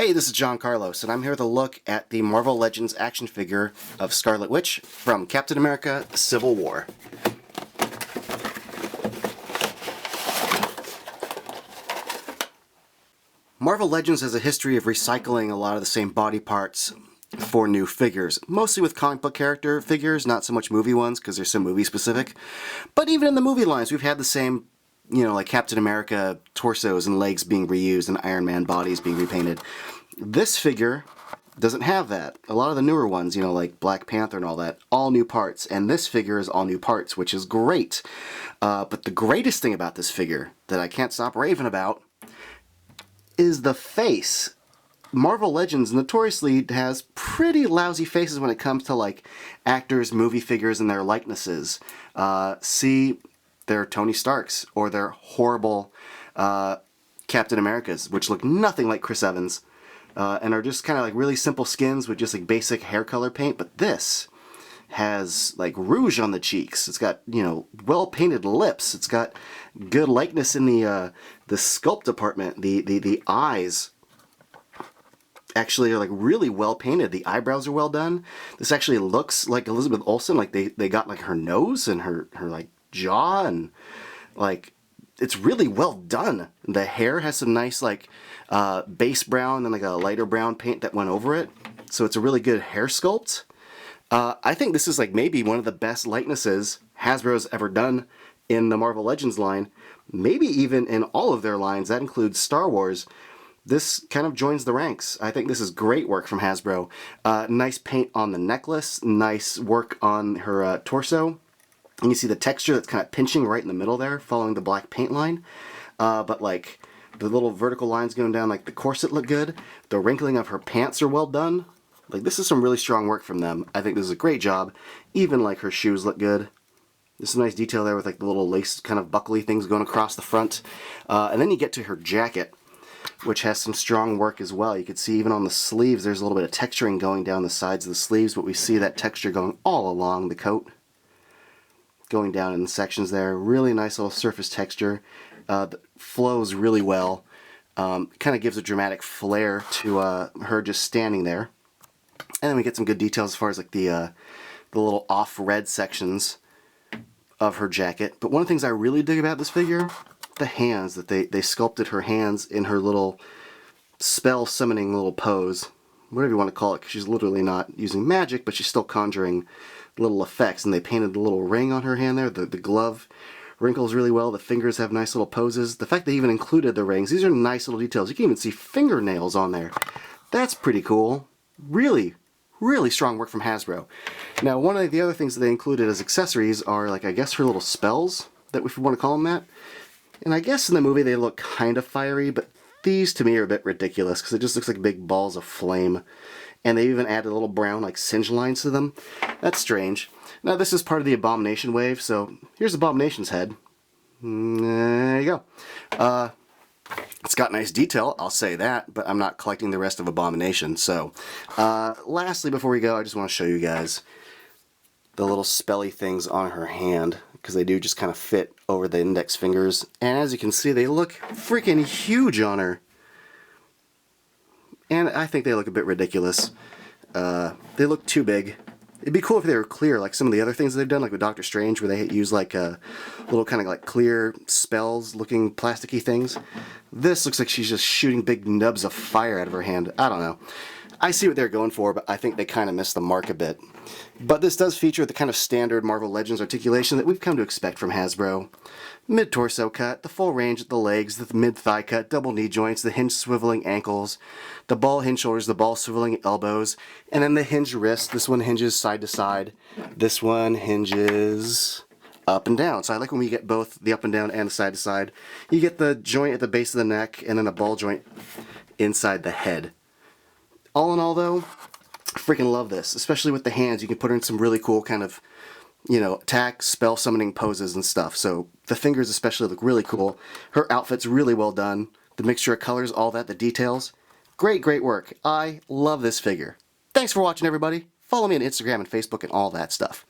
Hey, this is John Carlos, and I'm here with a look at the Marvel Legends action figure of Scarlet Witch from Captain America: Civil War. Marvel Legends has a history of recycling a lot of the same body parts for new figures, mostly with comic book character figures, not so much movie ones because they're so movie specific. But even in the movie lines, we've had the same, like Captain America torsos and legs being reused and Iron Man bodies being repainted. This figure doesn't have that. A lot of the newer ones, like Black Panther and all that, all new parts. And this figure is all new parts, which is great. But the greatest thing about this figure that I can't stop raving about is the face. Marvel Legends notoriously has pretty lousy faces when it comes to like actors, movie figures, and their likenesses. See their Tony Starks or their horrible Captain Americas, which look nothing like Chris Evans and are just kind of like really simple skins with just like basic hair color paint. But this has like rouge on the cheeks. It's got, well painted lips. It's got good likeness in the sculpt department. The eyes actually are like really well painted. The eyebrows are well done. This actually looks like Elizabeth Olsen. Like they got like her nose and her like jaw, and like it's really well done. The hair has some nice like base brown and like a lighter brown paint that went over it. So it's a really good hair sculpt. I think this is like maybe one of the best likenesses Hasbro's ever done in the Marvel Legends line. Maybe even in all of their lines. That includes Star Wars. This kind of joins the ranks. I think this is great work from Hasbro. Nice paint on the necklace. Nice work on her torso. And you see the texture that's kind of pinching right in the middle there, following the black paint line. But like the little vertical lines going down, like the corset look good. The wrinkling of her pants are well done. Like this is some really strong work from them. I think this is a great job. Even like her shoes look good. There's some nice detail there with like the little lace kind of buckly things going across the front. And then you get to her jacket, which has some strong work as well. You can see even on the sleeves there's a little bit of texturing going down the sides of the sleeves, but we see that texture going all along the coat, going down in the sections there. Really nice little surface texture. That flows really well. Kind of gives a dramatic flair to her just standing there. And then we get some good details as far as like the little off red sections of her jacket. But one of the things I really dig about this figure, the hands, that they sculpted her hands in her little spell summoning little pose, whatever you want to call it, because she's literally not using magic, but she's still conjuring little effects. And they painted the little ring on her hand there. The glove wrinkles really well. The fingers have nice little poses. The fact they even included the rings, these are nice little details. You can even see fingernails on there. That's pretty cool. Really strong work from Hasbro. Now, one of the other things that they included as accessories are, like, I guess her little spells, that if you want to call them that. And I guess in the movie they look kind of fiery, but these to me are a bit ridiculous because it just looks like big balls of flame. And they even added little brown, like, singe lines to them. That's strange. Now, this is part of the Abomination wave, so here's Abomination's head. There you go. It's got nice detail, I'll say that, but I'm not collecting the rest of Abomination. So, lastly, before we go, I just want to show you guys the little spelly things on her hand, because they do just kind of fit over the index fingers. And as you can see, they look freaking huge on her. And I think they look a bit ridiculous. They look too big. It'd be cool if they were clear, like some of the other things they've done, like with Doctor Strange, where they use like little kind of like clear spells-looking plasticky things. This looks like she's just shooting big nubs of fire out of her hand. I don't know. I see what they're going for, but I think they kind of missed the mark a bit. But this does feature the kind of standard Marvel Legends articulation that we've come to expect from Hasbro. Mid-torso cut, the full range at the legs, the mid-thigh cut, double knee joints, the hinge swiveling ankles, the ball hinge shoulders, the ball swiveling elbows, and then the hinge wrist. This one hinges side to side. This one hinges up and down. So I like when we get both the up and down and the side to side. You get the joint at the base of the neck and then a ball joint inside the head. All in all, though, freaking love this, especially with the hands. You can put her in some really cool kind of, attack, spell summoning poses and stuff. So the fingers especially look really cool. Her outfit's really well done. The mixture of colors, all that, the details. Great work. I love this figure. Thanks for watching, everybody. Follow me on Instagram and Facebook and all that stuff.